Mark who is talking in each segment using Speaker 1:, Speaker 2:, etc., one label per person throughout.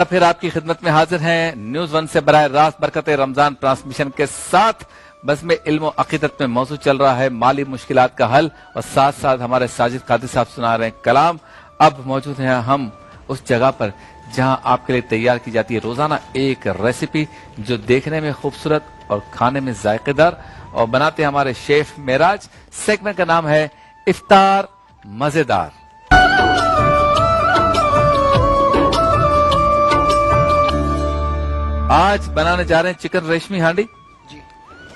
Speaker 1: پھر آپ کی خدمت میں حاضر ہیں نیوز ون سے براہ راست برکت رمضان ٹرانسمیشن کے ساتھ بس میں علم و عقیدت میں موضوع چل رہا ہے مالی مشکلات کا حل، اور ساتھ ساتھ ہمارے ساجد قادری صاحب سنا رہے ہیں کلام۔ اب موجود ہیں ہم اس جگہ پر جہاں آپ کے لیے تیار کی جاتی ہے روزانہ ایک ریسیپی جو دیکھنے میں خوبصورت اور کھانے میں ذائقے دار، اور بناتے ہیں ہمارے شیف معراج۔ سیگمنٹ کا نام ہے افطار مزیدار۔ آج بنانے جا رہے ہیں چکن ریشمی ہانڈی۔
Speaker 2: جی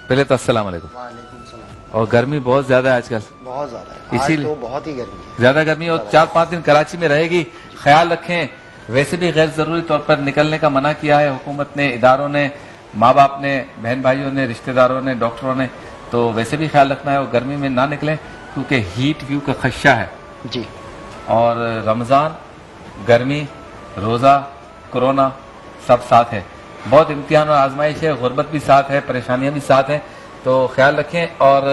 Speaker 1: پہلے تو السلام علیکم۔
Speaker 2: وعلیکم السلام۔
Speaker 1: اور گرمی بہت زیادہ ہے آج کل،
Speaker 2: بہت زیادہ ہے،
Speaker 1: اسی
Speaker 2: آج
Speaker 1: لیے
Speaker 2: تو بہت ہی گرمی ہے،
Speaker 1: زیادہ گرمی، اور 4-5 دن کراچی میں رہے گی، خیال رکھیں۔ ویسے بھی غیر ضروری طور پر نکلنے کا منع کیا ہے حکومت نے، اداروں نے، ماں باپ نے، بہن بھائیوں نے، رشتہ داروں نے، ڈاکٹروں نے، تو ویسے بھی خیال رکھنا ہے اور گرمی میں نہ نکلیں کیونکہ ہیٹ ویو کا خدشہ ہے۔
Speaker 2: جی
Speaker 1: اور رمضان، گرمی، روزہ، کورونا سب ساتھ ہے، بہت امتحان اور آزمائش ہے، غربت بھی ساتھ ہے، پریشانیاں بھی ساتھ ہیں، تو خیال رکھیں۔ اور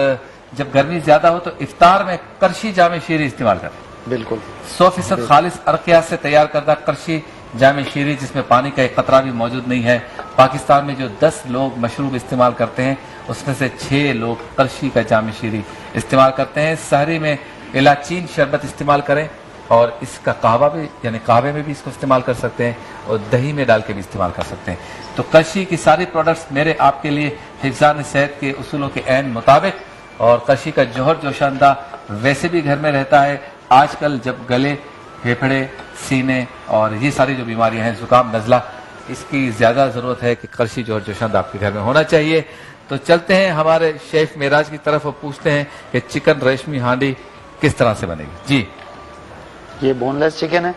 Speaker 1: جب گرمی زیادہ ہو تو افطار میں کرشی جامع شیریں استعمال کریں،
Speaker 2: بالکل
Speaker 1: 100% خالص ارقیات سے تیار کردہ کرشی جامع شیریں جس میں پانی کا ایک قطرہ بھی موجود نہیں ہے۔ پاکستان میں جو 10 لوگ مشروب استعمال کرتے ہیں اس میں سے 6 لوگ کرشی کا جامع شیریں استعمال کرتے ہیں۔ سحری میں الائچین شربت استعمال کریں، اور اس کا قہوہ بھی، یعنی قہوے میں بھی اس کو استعمال کر سکتے ہیں، اور دہی میں ڈال کے بھی استعمال کر سکتے ہیں۔ تو کرشی کی ساری پروڈکٹس میرے آپ کے لیے حفظان صحت کے اصولوں کے عین مطابق، اور کرشی کا جوہر جوشاندہ ویسے بھی گھر میں رہتا ہے۔ آج کل جب گلے، پھیپھڑے، سینے اور یہ ساری جو بیماریاں ہیں، زکام، نزلہ، اس کی زیادہ ضرورت ہے کہ کرشی جوہر جوشاندہ آپ کے گھر میں ہونا چاہیے۔ تو چلتے ہیں ہمارے شیف معراج کی طرف اور پوچھتے ہیں کہ چکن ریشمی ہانڈی کس طرح سے بنے گی۔ جی،
Speaker 2: یہ بون لیس چکن ہے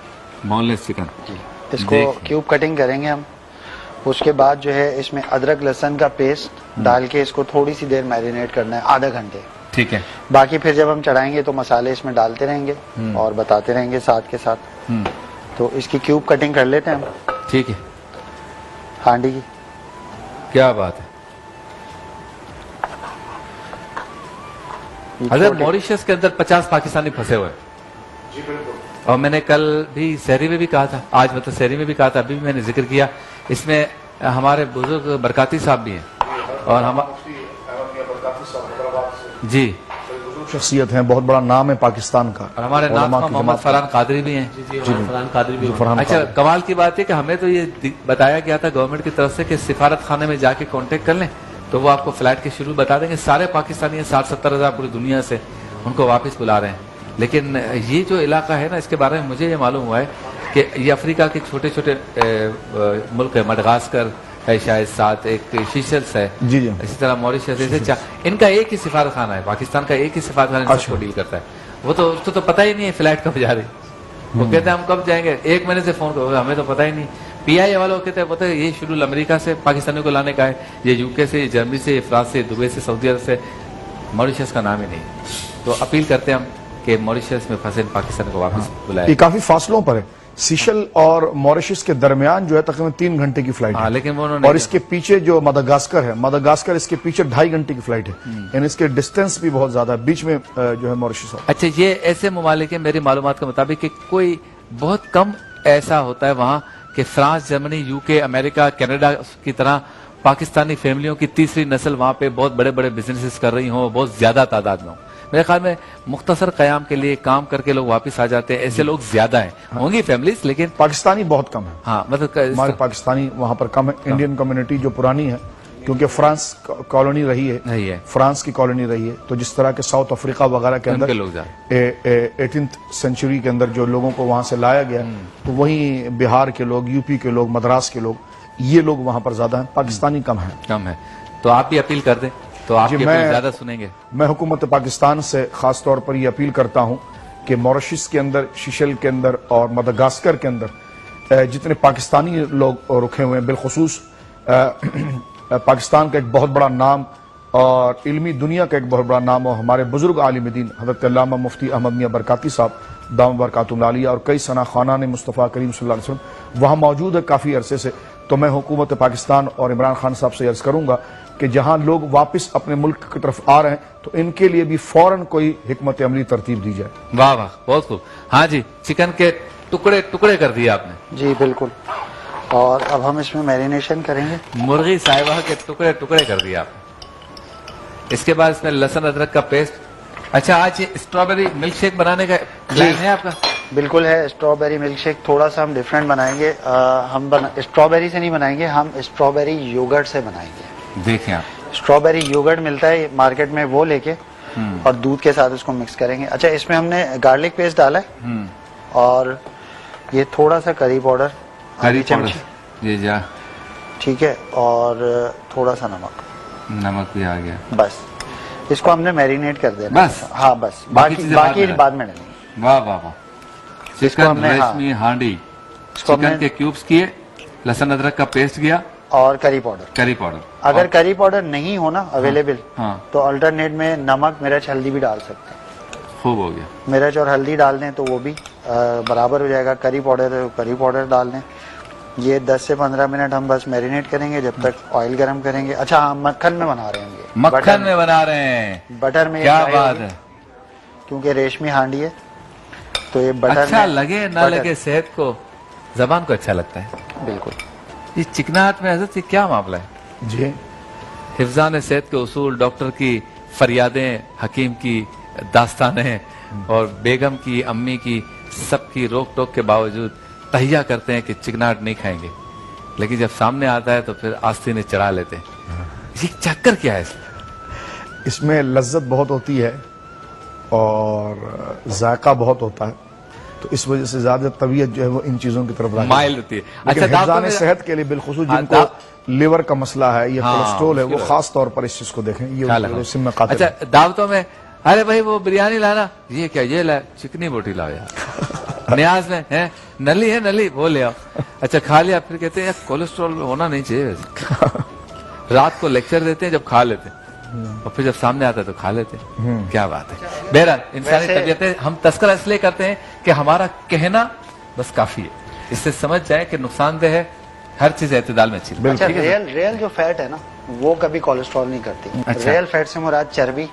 Speaker 1: بون لیس چکن،
Speaker 2: جی، اس کو کیوب کٹنگ کریں گے ہم۔ اس کے بعد جو ہے اس میں ادرک لہسن کا پیسٹ ڈال کے اس کو تھوڑی سی دیر میرینیٹ کرنا ہے، آدھا گھنٹے۔
Speaker 1: ٹھیک ہے۔
Speaker 2: باقی پھر جب ہم چڑھائیں گے تو مسالے اس میں ڈالتے رہیں گے اور بتاتے رہیں گے ساتھ کے ساتھ۔ تو اس کی کیوب کٹنگ کر لیتے ہیں ہم
Speaker 1: ٹھیک ہے،
Speaker 2: ہانڈی کی۔
Speaker 1: کیا بات ہے۔ حضرت موریشس کے اندر 50 پاکستانی پھنسے ہوئے ہیں، اور میں نے کل بھی سحری میں بھی کہا تھا، آج مطلب سحری میں بھی کہا تھا، ابھی بھی میں نے ذکر کیا، اس میں ہمارے بزرگ برکاتی صاحب بھی ہیں، اور ہم جی
Speaker 3: شخصیت ہیں، بہت بڑا نام ہے پاکستان کا،
Speaker 1: اور ہمارے نام محمد فرحان قادری بھی ہیں۔
Speaker 4: فرحان قادری بھی
Speaker 1: اچھا، کمال کی بات ہے کہ ہمیں تو یہ بتایا گیا تھا گورنمنٹ کی طرف سے کہ سفارت خانے میں جا کے کانٹیکٹ کر لیں تو وہ آپ کو فلائٹ کے شروع بتا دیں گے۔ سارے پاکستانی 60-70 ہزار پوری دنیا سے ان کو واپس بلا رہے ہیں، لیکن یہ جو علاقہ ہے نا، اس کے بارے میں مجھے یہ معلوم ہوا ہے کہ یہ افریقہ کے چھوٹے چھوٹے ملک ہے، مڈغاسکر ہے، شاید ساتھ ایک سیشلز ہے،
Speaker 3: جی جی،
Speaker 1: اسی طرح موریشس ہے، ان کا ایک ہی سفارت خانہ ہے، پاکستان کا ایک ہی سفارت خانہ ان کو ڈیل کرتا ہے۔ وہ تو اس کو تو پتہ ہی نہیں ہے فلائٹ کب جا رہی، وہ کہتے ہیں ہم کب جائیں گے، 1 مہینے سے فون کرو، ہمیں تو پتہ ہی نہیں۔ پی آئی اے والوں کہتے ہیں پتہ ہے یہ شیڈول امریکہ سے پاکستانیوں کو لانے کا ہے، یہ یو کے سے، جرمنی سے، فرانس سے، دبئی سے، سعودی عرب سے، موریشس کا نام ہی نہیں۔ تو اپیل کرتے ہیں ہم کہ موریشس میں پھنسے پاکستان کو واپس بلائے۔
Speaker 3: یہ کافی فاصلوں پر ہے، سیشل اور موریشس کے درمیان جو ہے تقریباً 3 گھنٹے کی فلائٹ ہے،
Speaker 1: لیکن وہ انہوں نے،
Speaker 3: اور اس کے پیچھے جو مدغاسکر ہے، مدغاسکر اس کے پیچھے 2.5 گھنٹے کی فلائٹ ہے، یعنی اس کے ڈسٹینس بھی بہت زیادہ ہے، بیچ میں جو ہے موریشس ہے۔
Speaker 1: اچھا، یہ ایسے ممالک ہیں میری معلومات کے مطابق کہ کوئی بہت کم ایسا ہوتا ہے وہاں کہ فرانس، جرمنی، یو کے، امریکہ، کینیڈا کی طرح پاکستانی فیملیوں کی تیسری نسل وہاں پہ بہت بڑے بڑے بزنسز کر رہی ہوں، بہت زیادہ تعداد میں ہوں۔ میرے خیال میں مختصر قیام کے لیے کام کر کے لوگ واپس آ جاتے ہیں، ایسے لوگ زیادہ ہیں، ہوں گی فیملیز، لیکن
Speaker 3: پاکستانی بہت کم ہے،
Speaker 1: ہاں مطلب
Speaker 3: ہمارے پاکستانی وہاں پر کم ہے۔ انڈین کمیونٹی جو پرانی ہے، کیونکہ فرانس کالونی رہی ہے، فرانس کی کالونی رہی ہے، تو جس طرح کے ساؤتھ افریقہ وغیرہ کے اندر 18th سینچری کے اندر جو لوگوں کو وہاں سے لایا گیا، تو وہیں بہار کے لوگ، یو پی کے لوگ، مدراس کے لوگ، یہ لوگ وہاں پر زیادہ ہیں، پاکستانی کم ہے۔
Speaker 1: تو آپ بھی اپیل کر دیں تو آپ کی اپیل زیادہ سنیں گے۔
Speaker 3: میں حکومت پاکستان سے خاص طور پر یہ اپیل کرتا ہوں کہ موریشس کے اندر، سیشل کے اندر اور مدغاسکر کے اندر جتنے پاکستانی لوگ رکھے ہوئے ہیں، بالخصوص پاکستان کا ایک بہت بڑا نام اور علمی دنیا کا ایک بہت بڑا نام، اور ہمارے بزرگ عالم دین حضرت علامہ مفتی احمد میاں برکاتی صاحب دام برکاتہم العالیہ، اور کئی ثنا خانان مصطفیٰ کریم صلی اللہ علیہ وسلم وہاں موجود ہے کافی عرصے سے۔ تو میں حکومت پاکستان اور عمران خان صاحب سے عرض کروں گا کہ جہاں لوگ واپس اپنے ملک کی طرف آ رہے ہیں تو ان کے لیے بھی فوراً کوئی حکمت عملی ترتیب دی جائے۔
Speaker 1: واہ واہ، بہت خوب۔ ہاں جی، چکن کے ٹکڑے ٹکڑے کر دیے آپ نے۔
Speaker 2: جی بالکل، اور اب ہم اس میں میرینیشن کریں گے.
Speaker 1: مرغی صاحبہ کے ٹکڑے ٹکڑے کر دیا آپ. اس کے بعد اس میں لہسن ادرک کا پیسٹ. اچھا آج یہ اسٹرابیری ملک شیک بنانے کا پلان ہے آپ کا؟
Speaker 2: بالکل ہے. اسٹرابیری ملک شیک تھوڑا سا ہم ڈفرینٹ بنائیں گے. ہم اسٹرابیری سے نہیں بنائیں گے, ہم اسٹرابیری یوگرٹ سے بنائیں گے.
Speaker 1: دیکھیں آپ,
Speaker 2: اسٹرابیری یوگرٹ ملتا ہے مارکیٹ میں, وہ لے کے اور دودھ کے ساتھ اس کو مکس کریں گے. اچھا اس میں ہم نے گارلک پیسٹ ڈالا ہے اور یہ تھوڑا سا کری پاؤڈر,
Speaker 1: کری
Speaker 2: آدھی چمچی,
Speaker 1: جی جا,
Speaker 2: ٹھیک ہے, اور تھوڑا سا نمک.
Speaker 1: نمک بھی آ گیا.
Speaker 2: بس اس کو ہم نے میرینیٹ کر دینا.
Speaker 1: بس؟
Speaker 2: ہاں بس,
Speaker 1: باقی چیزیں
Speaker 2: باقی بعد میں ڈالیں گے.
Speaker 1: واہ واہ واہ.
Speaker 2: اس کو ہم
Speaker 1: چکن
Speaker 2: نے,
Speaker 1: ریشمی ہانڈی,
Speaker 2: اس کو ہم
Speaker 1: چکن
Speaker 2: نے
Speaker 1: کے کیوبز کیے, لہسن ادرک کا پیسٹ گیا,
Speaker 2: اور کری پاؤڈر.
Speaker 1: کری پاؤڈر.
Speaker 2: اگر کری پاؤڈر نہیں ہونا اویلیبل
Speaker 1: ہاں
Speaker 2: تو الٹرنیٹ میں نمک, مرچ, ہلدی بھی ڈال سکتے ہیں.
Speaker 1: خوب ہو گیا.
Speaker 2: مرچ اور ہلدی ڈال دیں تو وہ بھی برابر ہو جائے گا. کری پاؤڈر ڈال دیں. یہ 10 سے 15 منٹ ہم بس میرینیٹ کریں گے جب تک آئل گرم کریں گے. اچھا ہم مکھن میں بنا رہے ہیں, یہ
Speaker 1: مکھن میں بنا رہے ہیں,
Speaker 2: بٹر میں.
Speaker 1: کیا بات ہے.
Speaker 2: کیونکہ ریشمی ہانڈی ہے تو یہ بٹر
Speaker 1: اچھا
Speaker 2: میں
Speaker 1: لگے نہ لگے صحت کو, زبان کو اچھا لگتا ہے.
Speaker 2: بالکل.
Speaker 1: یہ چکناہٹ میں حضرت یہ کیا معاملہ ہے؟
Speaker 3: جی
Speaker 1: حفظان صحت کے اصول, ڈاکٹر کی فریادیں, حکیم کی داستانیں اور بیگم کی, امی کی, سب کی روک ٹوک کے باوجود تہیا کرتے ہیں کہ چکناہٹ نہیں کھائیں گے, لیکن جب سامنے آتا ہے تو پھر آستینے چڑھا لیتے ہیں. یہ چکر کیا ہے
Speaker 3: اس میں لذت بہت ہوتی ہے اور ذائقہ بہت ہوتا ہے, تو اس وجہ سے زیادہ طبیعت جو ہے وہ ان چیزوں کی طرف راغب
Speaker 1: مائل ہوتی ہے.
Speaker 3: لیکن
Speaker 1: دعوتوں
Speaker 3: حفظان
Speaker 1: میں-
Speaker 3: صحت کے لیے بالخصوص
Speaker 1: ہاں،
Speaker 3: جن کو لیور کا مسئلہ ہے, یہ
Speaker 1: ہاں،
Speaker 3: کولیسٹرول ہے, وہ
Speaker 1: مشکل ہے.
Speaker 3: خاص طور پر اس چیز کو دیکھیں, یہ
Speaker 1: خیال
Speaker 3: ان
Speaker 1: رکھیں.
Speaker 3: کے سم میں قاتل
Speaker 1: اچھا
Speaker 3: ہے.
Speaker 1: دعوتوں میں, ارے بھائی وہ بریانی لانا, یہ کیا, یہ لا چکنی بوٹی لاؤ یار. نیاز میں ہے نلی, ہے نلی, وہ لے آؤ. اچھا کھا لیا, پھر کہتے ہیں یار کولیسٹرول ہونا نہیں چاہیے ویسے. رات کو لیکچر دیتے ہیں جب کھا لیتے ہیں, اور پھر جب سامنے آتا ہے تو کھا لیتے ہیں. کیا بات ہے. بہرحال انسانی
Speaker 2: ویسے-
Speaker 1: طبیعتیں ہم تذکرہ اس لیے کرتے ہیں کہ ہمارا کہنا بس کافی ہے, اس سے سمجھ جائیں کہ نقصان دہ ہے, ہر چیز اعتدال میں اچھی.
Speaker 2: اچھا
Speaker 1: ٹھیک ہے
Speaker 2: ریل جو فیٹ ہے نا وہ کبھی کولیسٹرول نہیں کرتی.
Speaker 1: اچھا.
Speaker 2: ریل فیٹ سے مراد چربی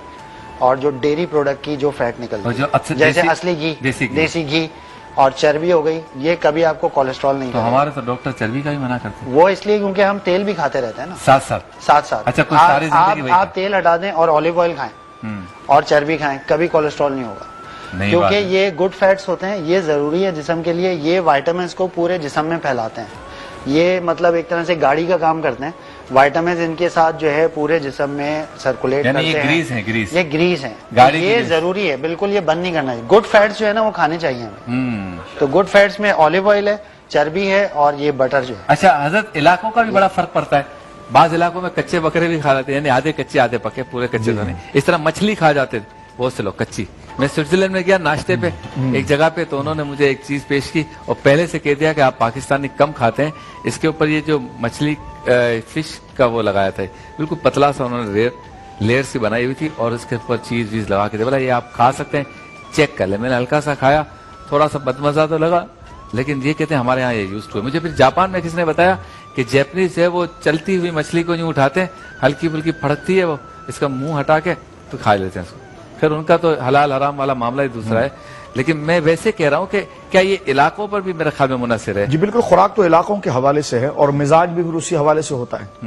Speaker 2: اور جو ڈیری پروڈکٹ کی جو فیٹ نکلتی
Speaker 1: اور جو
Speaker 2: ہے,
Speaker 1: اکثر
Speaker 2: جیسے
Speaker 1: دیسی-
Speaker 2: اصلی گھی,
Speaker 1: دیسی گھی.
Speaker 2: دیسی گھی اور چربی ہو گئی, یہ کبھی آپ کو کولیسٹرول نہیں
Speaker 1: تو
Speaker 2: کرے.
Speaker 1: ہمارے تو ڈاکٹر چربی کا بھی منع کرتے ہیں
Speaker 2: وہ اس لیے کیونکہ ہم تیل بھی کھاتے رہتے ہیں نا
Speaker 1: ساتھ ساتھ.
Speaker 2: ساتھ ساتھ.
Speaker 1: اچھا، کچھ ساری زندگی وہی
Speaker 2: آپ تیل ہٹا دیں اور آلیو آئل کھائیں اور چربی کھائیں, کبھی کولیسٹرول نہیں ہوگا.
Speaker 1: نہیں
Speaker 2: کیونکہ
Speaker 1: بات ہے.
Speaker 2: یہ گڈ فیٹس ہوتے ہیں, یہ ضروری ہے جسم کے لیے, یہ وائٹامنس کو پورے جسم میں پھیلاتے ہیں. یہ مطلب ایک طرح سے گاڑی کا کام کرتے ہیں. وائٹامنس ان کے ساتھ جو ہے پورے جسم میں سرکولیٹ
Speaker 1: یعنی
Speaker 2: کرتے
Speaker 1: یہ
Speaker 2: ہیں.
Speaker 1: گریز ہیں, گریز.
Speaker 2: یہ گریز ہیں,
Speaker 1: گاڑی کی
Speaker 2: یہ
Speaker 1: گریز.
Speaker 2: ضروری ہے بالکل, یہ بند نہیں کرنا چاہیے. گڈ فیٹس جو ہے نا وہ کھانے چاہیے ہمیں. تو گڈ فیٹس میں آلیو آئل ہے, چربی ہے اور یہ بٹر جو ہے.
Speaker 1: اچھا حضرت, علاقوں کا بھی بڑا فرق پڑتا ہے. بعض علاقوں میں کچے بکرے بھی کھا لیتے ہیں, یعنی آدھے کچے آدھے پکے, پورے کچے تو نہیں. اس طرح مچھلی کھا جاتے تھے بہت سے لوگ کچی. میں سوئٹزرلینڈ میں گیا ناشتے پہ ایک جگہ پہ, تو انہوں نے مجھے ایک چیز پیش کی اور پہلے سے کہہ دیا کہ آپ پاکستانی کم کھاتے ہیں. اس کے اوپر یہ جو مچھلی فش کا وہ لگایا تھا, بالکل پتلا سا انہوں نے لیئر سی بنائی ہوئی تھی اور اس کے اوپر چیز ویز لگا کے دیا. بولا یہ آپ کھا سکتے ہیں, چیک کر لیں. میں نے ہلکا سا کھایا, تھوڑا سا بدمزہ تو لگا, لیکن یہ کہتے ہیں ہمارے یہاں یہ یوز ہوئے. مجھے پھر جاپان میں کسی نے بتایا کہ جیپنیز ہے وہ چلتی ہوئی مچھلی کو یوں اٹھاتے ہیں, ہلکی پھلکی پھڑکتی ہے وہ, اس کا منہ ہٹا کے تو کھا لیتے ہیں اس کو. پھر ان کا تو حلال حرام والا معاملہ ہی دوسرا ہے. لیکن میں ویسے کہہ رہا ہوں کہ کیا یہ علاقوں پر بھی میرے خیال میں منحصر ہے؟
Speaker 3: جی بالکل, خوراک تو علاقوں کے حوالے سے ہے اور مزاج بھی پھر اسی حوالے سے ہوتا ہے.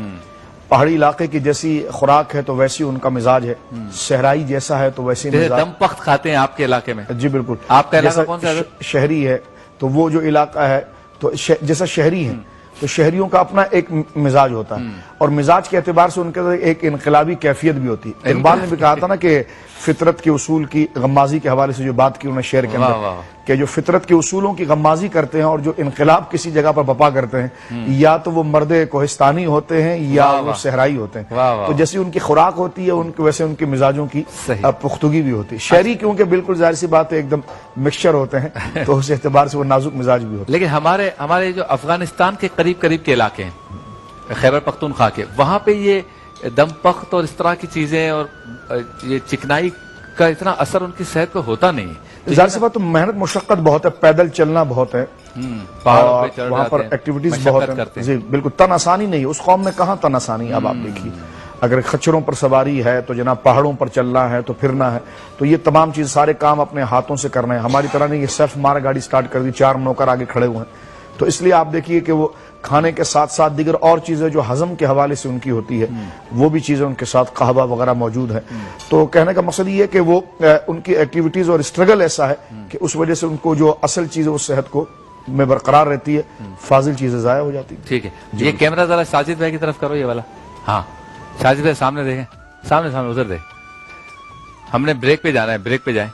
Speaker 3: پہاڑی علاقے کی جیسی خوراک ہے تو ویسی ان کا مزاج ہے, صحرائی جیسا ہے تو ویسی
Speaker 1: جیسے
Speaker 3: مزاج.
Speaker 1: دم پخت کھاتے ہیں آپ کے علاقے میں.
Speaker 3: جی بالکل.
Speaker 1: آپ کا علاقہ
Speaker 3: جیسا
Speaker 1: کون سا ہے؟
Speaker 3: شہری ہے تو وہ جو علاقہ ہے تو جیسا شہری ہے تو شہریوں کا اپنا ایک مزاج ہوتا ہے, اور مزاج کے اعتبار سے ان کے ایک انقلابی کیفیت بھی ہوتی ہے. اقبال نے بھی کہا تھا نا کہ فطرت کے اصول کی غمازی کے حوالے سے جو بات کی انہوں نے شعر کے
Speaker 1: واہ
Speaker 3: اندر,
Speaker 1: واہ.
Speaker 3: کہ جو فطرت کے اصولوں کی غمازی کرتے ہیں اور جو انقلاب کسی جگہ پر بپا کرتے ہیں, یا تو وہ مرد کوہستانی ہوتے ہیں یا
Speaker 1: واہ
Speaker 3: وہ
Speaker 1: واہ.
Speaker 3: صحرائی ہوتے ہیں.
Speaker 1: واہ واہ.
Speaker 3: تو جیسی ان کی خوراک ہوتی ہے ان کے ویسے ان کے مزاجوں کی
Speaker 1: صحیح.
Speaker 3: پختگی بھی ہوتی ہے. شہری کیونکہ بالکل ظاہر سی بات ہے ایک دم مکسچر ہوتے ہیں تو اس اعتبار سے وہ نازک مزاج بھی ہوتے ہیں.
Speaker 1: لیکن ہمارے جو افغانستان کے قریب قریب کے علاقے ہیں, خیبر پختونخوا کے, وہاں پہ یہ دم پخت اور اس طرح کی چیزیں اور یہ چکنائی کا اتنا اثر ان کی صحت پہ ہوتا نہیں ہے.
Speaker 3: ظاہر سی بات تو محنت مشقت بہت ہے, پیدل چلنا بہت ہے,
Speaker 1: پہاڑوں
Speaker 3: اور
Speaker 1: پہ چڑھ
Speaker 3: وہاں پر
Speaker 1: جاتے ہیں,
Speaker 3: ایکٹیویٹیز
Speaker 1: مشقت
Speaker 3: بہت
Speaker 1: کرتے
Speaker 3: ہیں.
Speaker 1: ہیں.
Speaker 3: جی بالکل, تن آسانی نہیں ہے اس قوم میں, کہاں تن آسانی. اب آپ دیکھیے اگر خچروں پر سواری ہے تو جناب پہاڑوں پر چلنا ہے تو پھرنا ہے, تو یہ تمام چیز سارے کام اپنے ہاتھوں سے کرنا ہے. ہماری طرح نہیں, یہ صرف مار گاڑی سٹارٹ کر دی, 4 نوکر آگے کھڑے ہوئے ہیں, تو اس لیے آپ دیکھیے کہ وہ کھانے کے ساتھ ساتھ دیگر اور چیزیں جو ہضم کے حوالے سے ان کی ہوتی ہے وہ بھی چیزیں ان کے ساتھ قہوہ وغیرہ موجود ہے. تو کہنے کا مقصد یہ ہے کہ وہ ان کی ایکٹیویٹیز اور اسٹرگل ایسا ہے کہ اس وجہ سے ان کو جو اصل چیز ہے وہ صحت کو میں برقرار رہتی ہے, فاضل چیزیں ضائع ہو جاتی ہیں.
Speaker 1: ٹھیک ہے, یہ کیمرہ ذرا ساجد بھائی کی طرف کرو, یہ والا. ہاں ساجد بھائی سامنے دیکھیں, سامنے سامنے ادھر دیکھ. ہم نے بریک پہ جانا ہے, بریک پہ جائیں,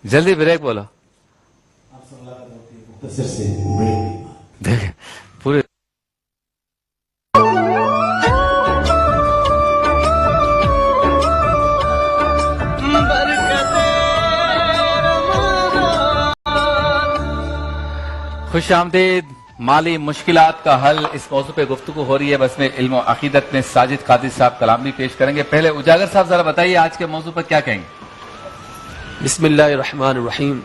Speaker 1: جلدی بریک بولو. دیکھیں پورے خوش آمدید. مالی مشکلات کا حل, اس موضوع پہ گفتگو ہو رہی ہے بس میں علم و عقیدت میں. ساجد قادری صاحب کلام بھی پیش کریں گے. پہلے اجاگر صاحب ذرا بتائیے آج کے موضوع پر کیا کہیں گے.
Speaker 4: بسم اللہ الرحمن الرحیم.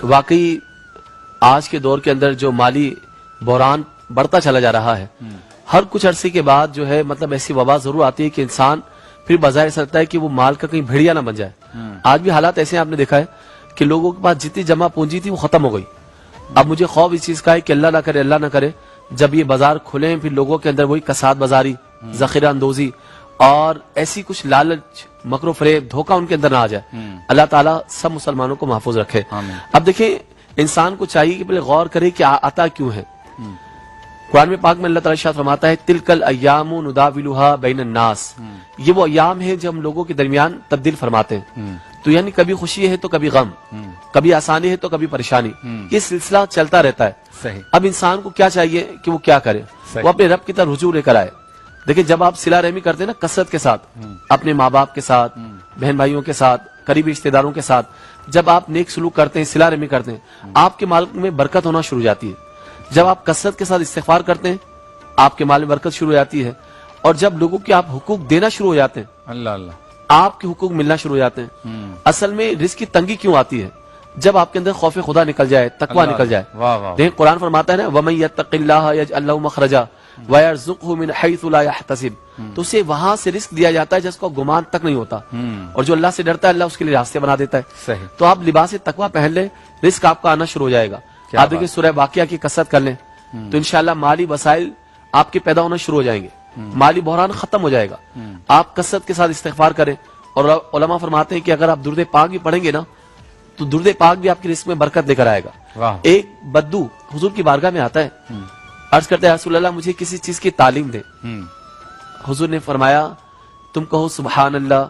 Speaker 4: واقعی آج کے دور کے اندر جو مالی بحران بڑھتا چلا جا رہا ہے, ہر کچھ عرصے کے بعد جو ہے مطلب ایسی وبا ضرور آتی ہے کہ انسان پھر بظاہر ایسا لگتا ہے کہ وہ مال کا کہیں بھیڑیا نہ بن جائے. آج بھی حالات ایسے ہیں, آپ نے دیکھا ہے کہ لوگوں کے پاس جتنی جمع پونجی تھی وہ ختم ہو گئی. اب مجھے خوف اس چیز کا ہے کہ اللہ نہ کرے جب یہ بازار کھلیں پھر لوگوں کے اندر وہی کساد بازاری, ذخیرہ اندوزی اور ایسی کچھ لالچ, مکر و فریب, دھوکہ ان کے اندر نہ آ جائے. اللہ تعالیٰ سب مسلمانوں کو محفوظ رکھے. اب دیکھیں انسان کو چاہیے کہ پہلے غور کرے کہ آتا کیوں ہے. قرآن میں پاک میں اللہ تعالیٰ ارشاد فرماتا ہے تلکل ایام نداولها بین الناس. یہ وہ ایام ہیں جو ہم لوگوں کے درمیان تبدیل فرماتے ہیں. تو یعنی کبھی خوشی ہے تو کبھی غم, کبھی آسانی ہے تو کبھی پریشانی, یہ سلسلہ چلتا رہتا ہے.
Speaker 1: صحیح.
Speaker 4: اب انسان کو کیا چاہیے کہ وہ کیا کرے, وہ اپنے رب کی طرف رجوع لے کر آئے. دیکھیں جب آپ صلہ رحمی کرتے ہیں نا کثرت کے ساتھ, اپنے ماں باپ کے ساتھ, بہن بھائیوں کے ساتھ, قریبی رشتہ داروں کے ساتھ, جب آپ نیک سلوک کرتے ہیں, صلہ رحمی کرتے ہیں, آپ کے مال میں برکت ہونا شروع ہو جاتی ہے. جب آپ کثرت کے ساتھ استغفار کرتے ہیں آپ کے مال میں برکت شروع ہو جاتی ہے. اور جب لوگوں کے آپ حقوق دینا شروع ہو جاتے ہیں,
Speaker 1: اللہ اللہ,
Speaker 4: آپ کے حقوق ملنا شروع ہو جاتے ہیں. اصل میں رزق کی تنگی کیوں آتی ہے؟ جب آپ کے اندر خوف خدا نکل جائے, تقوی نکل جائے. دیکھ قرآن فرماتا ہے نا وَمَن يَتَّقِ اللَّهَ يَجْعَل لَهُ مَخْرَجًا وَيَرْزُقْهُ مِنْ حَيْثُ لَا يَحْتَسِبُ. تو اسے وہاں سے رزق دیا جاتا ہے جس کو گمان تک نہیں ہوتا, اور جو اللہ سے ڈرتا ہے اللہ اس کے لیے راستے بنا دیتا ہے.
Speaker 1: صحیح.
Speaker 4: تو آپ لباس تقوی پہن لیں, رزق آپ کا آنا شروع ہو جائے گا. آپ دیکھیں سورہ واقعہ کی کثرت کر لیں تو انشاءاللہ مالی وسائل آپ کے پیدا ہونا شروع ہو جائیں گے, مالی بحران ختم ہو جائے گا. آپ کثرت کے ساتھ استغفار کریں. اور علماء فرماتے ہیں کہ اگر آپ درود پاک بھی پڑھیں گے نا تو درود پاک بھی آپ کی رزق میں برکت لے کر آئے گا. ایک بدو حضور کی بارگاہ میں آتا ہے, عرض کرتا ہے رسول اللہ مجھے کسی چیز کی تعلیم دے. حضور نے فرمایا تم کہو سبحان اللہ,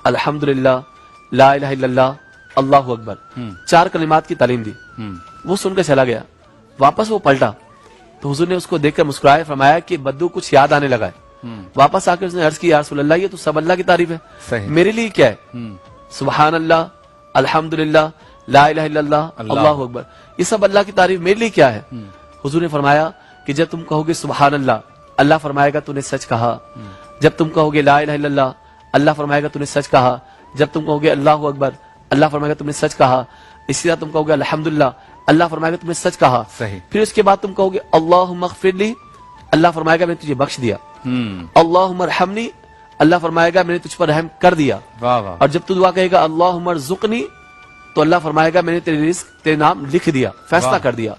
Speaker 4: الحمدللہ, لا الہ الا اللہ, اللہ اکبر. 4 کلمات کی تعلیم دی. وہ سن کر چلا گیا, واپس وہ پلٹا تو حضور نے اس کو دیکھ کر مسکرائے, فرمایا کہ بدو کچھ یاد آنے لگا ہے. واپس آ کر اس نے عرض کی یا رسول اللہ یہ تو سب اللہ کی تعریف ہے, میرے لیے کیا ہے؟ سبحان اللہ, الحمدللہ, لا الہ الا اللہ, اللہ اکبر, یہ سب اللہ کی تعریف, میرے لیے کیا ہے؟ حضور نے فرمایا کہ جب تم کہو گے سبحان اللہ, اللہ فرمائے گا تو نے سچ کہا. جب تم کہو گے لا الہ الا اللہ, اللہ فرمائے گا تو نے سچ کہا. جب تم کہو گے اللہ اکبر, اللہ فرمائے گا تم نے سچ کہا. اسی طرح تم کہو گے الحمدللہ, اللہ فرمائے گا تم نے سچ کہا. پھر اس کے بعد تم کہو گے اللہم اغفر لی, اللہ فرمائے گا میں نے تجھے بخش دیا. اللہم ارحمنی, اللہ فرمائے گا میں نے تجھ پر رحم کر دیا. اور جب تو دعا کہے گا اللہم ارزقنی تو اللہ فرمائے گا میں نے تیرے رزق تیرے نام لکھ دیا, فیصلہ کر دیا.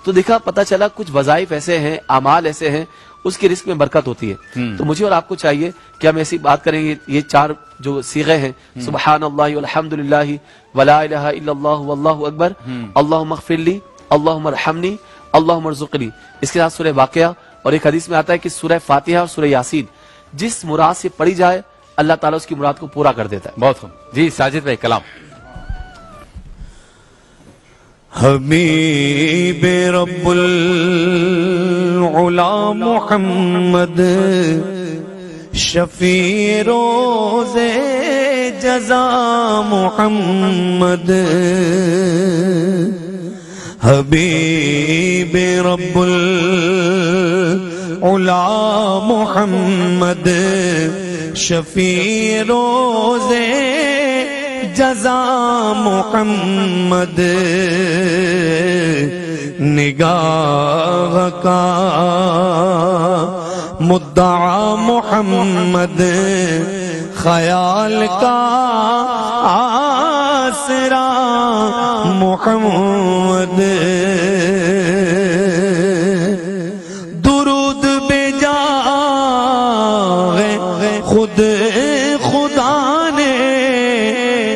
Speaker 4: تو دیکھا پتہ چلا کچھ وظائف ایسے ہیں, اعمال ایسے ہیں اس کی رزق میں برکت ہوتی ہے. تو مجھے اور آپ کو چاہیے کہ ہم ایسی بات کریں گے. یہ 4 جو صیغے ہیں سبحان اللہ والحمدللہ ولا الہ الا اللہ واللہ اکبر, اللہم اغفر لی, اللہم ارحمنی, اللہم ارزقنی. اس کے ساتھ سورہ واقعہ, اور ایک حدیث میں آتا ہے کہ سورہ فاتحہ اور سورہ یاسین جس مراد سے پڑھی جائے اللہ تعالیٰ اس کی مراد کو پورا کر دیتا ہے.
Speaker 1: بہت خوب. جی ساجد بھائی کلام.
Speaker 5: حبیب رب العلا محمد شفیع روز جزا محمد, حبیب رب العلا محمد شفیع روز جزا محمد, نگاہ کا مدعا محمد, خیال کا آسرا محمد.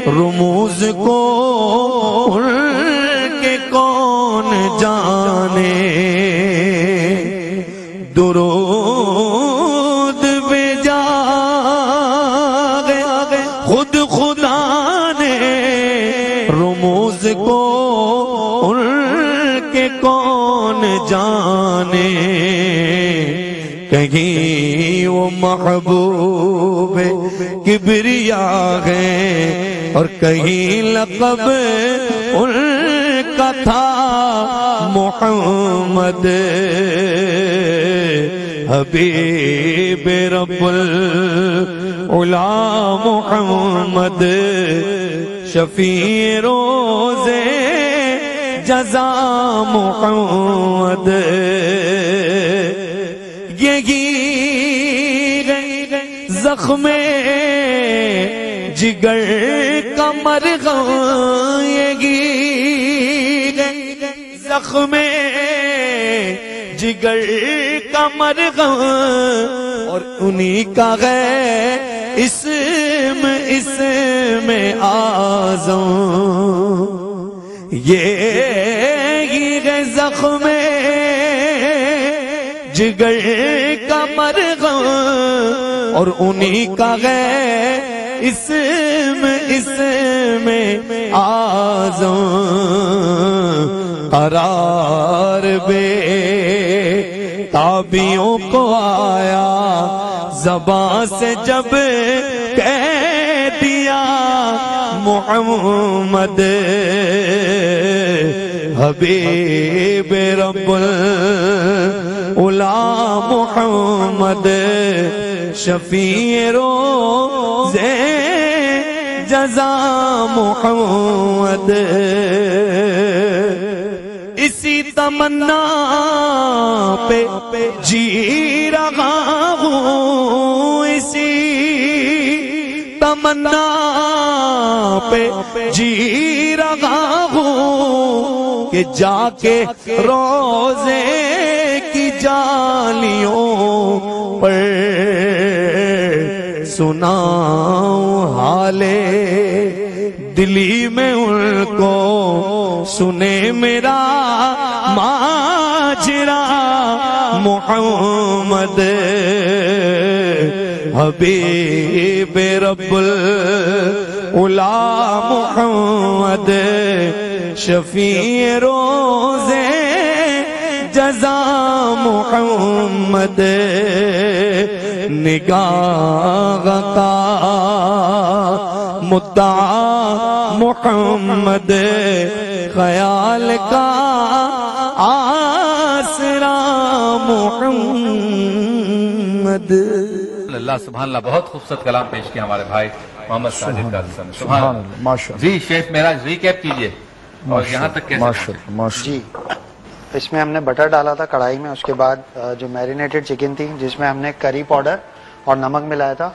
Speaker 5: رموز کو ان کے کون جانے درود بھیجا خود خدا نے رموز کو ان کے کون جانے کہیں وہ محبوب کبریا ہے اور کہیں لقب ان کا تھا محمد حبیب رب العلا محمد شفیع روز جزا محمد یہی زخم جگر کا مرغم یہی زخم جگر کا مرغم اور انہی کا ہے اسم اعظم یہ ہے زخم جگر کا مرغم اور انہی کا ہے اسم اعظم قرار بے تابعوں کو آیا زبان سے جب کہہ دیا محمد حبیب رب العلا محمد شفیع روز جزا محمد اسی تمنا پہ جی رہا ہوں اسی تمنا پہ جی رہا ہوں کہ جا کے روزے کی جالیوں پر سناؤں حالے دلی میں ان کو سنے میرا ماجرا محمد حبیب رب العلا محمد شفیع روز جزا محمد نگاہ کا مدعا محمد خیال کا آسرا محمد
Speaker 1: اللہ سبحان اللہ. بہت خوبصورت کلام پیش کیا ہمارے بھائی محمد ساجد قادری صاحب نے. سبحان اللہ.
Speaker 3: ماشاء
Speaker 1: جی شیخ معراج ریکیپ کیجئے اور یہاں تک کیسے
Speaker 3: اللہ.
Speaker 2: جی اس میں ہم نے بٹر ڈالا تھا کڑھائی میں, اس کے بعد جو میرینیٹڈ چکن تھی جس میں ہم نے کری پاؤڈر اور نمک ملایا تھا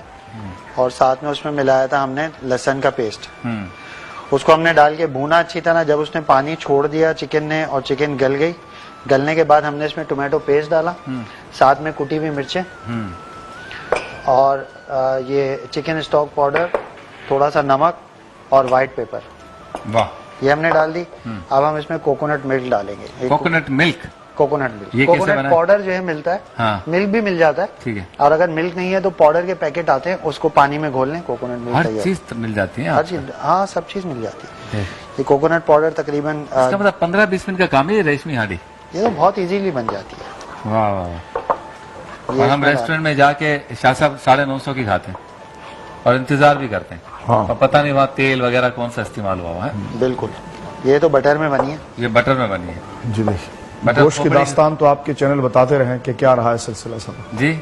Speaker 2: اور ساتھ میں اس میں ملایا تھا ہم نے لہسن کا پیسٹ. اس کو ہم نے ڈال کے بھونا اچھی طرح. جب اس نے پانی چھوڑ دیا چکن نے اور چکن گل گئی, گلنے کے بعد ہم نے اس میں ٹومیٹو پیسٹ ڈالا, ساتھ میں کٹی ہوئی مرچیں اور یہ چکن اسٹاک پاؤڈر, تھوڑا سا نمک اور وائٹ پیپر,
Speaker 1: واہ
Speaker 2: یہ ہم نے ڈال دی. اب ہم اس میں کوکونٹ ملک ڈالیں گے.
Speaker 1: کوکونٹ ملک
Speaker 2: کوکونٹ ملک, کوکونٹ پاؤڈر جو ہے ملتا ہے, ملک بھی مل جاتا ہے,
Speaker 1: ٹھیک ہے.
Speaker 2: اور اگر ملک نہیں ہے تو پاؤڈر کے پیکٹ آتے ہیں, اس کو پانی میں گھول لیں, کوکونٹ ملک
Speaker 1: ہر
Speaker 2: تیار.
Speaker 1: چیز مل جاتی ہے,
Speaker 2: ہر چیز, ہاں سب چیز مل جاتی ہے. یہ کوکونٹ پاؤڈر تقریباً
Speaker 1: اس کا مطلب 15-20 منٹ کا کام ہے ریشمی ہانڈی.
Speaker 2: یہ تو بہت ایزیلی بن جاتی ہے.
Speaker 1: واہ واہ. اور ہم ریسٹورینٹ میں جا کے شاہ صاحب 950 کی کھاتے ہیں اور انتظار بھی کرتے ہیں, اور پتہ نہیں وہاں تیل وغیرہ کون سا استعمال ہوا ہے.
Speaker 2: بالکل. یہ تو بٹر میں بنی ہے.
Speaker 1: یہ بٹر میں بنی ہے.
Speaker 3: جی دیکھیے, گوشت کی داستان تو آپ کے چینل بتاتے رہے کہ کیا رہا ہے سلسلہ سب.
Speaker 1: جی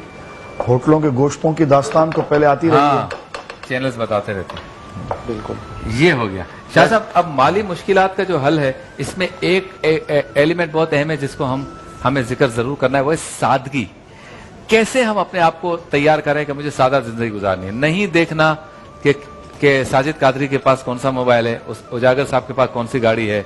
Speaker 3: ہوٹلوں کے گوشتوں کی داستان تو پہلے آتی رہی ہے,
Speaker 1: چینلز بتاتے رہتے ہیں.
Speaker 2: بالکل.
Speaker 1: یہ ہو گیا شاہ صاحب. اب مالی مشکلات کا جو حل ہے, اس میں ایک ایلیمنٹ بہت اہم ہے جس کو ہمیں ذکر ضرور کرنا ہے, وہ ہے سادگی. کیسے ہم اپنے آپ کو تیار کریں کہ مجھے سادہ زندگی گزارنی ہے. نہیں دیکھنا کہ ساجد قادری کے پاس کون سا موبائل ہے, اجاگر صاحب کے پاس کون سی گاڑی ہے,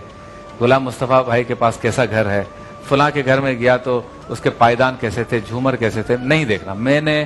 Speaker 1: غلام مصطفیٰ بھائی کے پاس کیسا گھر ہے, فلاں کے گھر میں گیا تو اس کے پائیدان کیسے تھے, جھومر کیسے تھے. نہیں دیکھنا. میں نے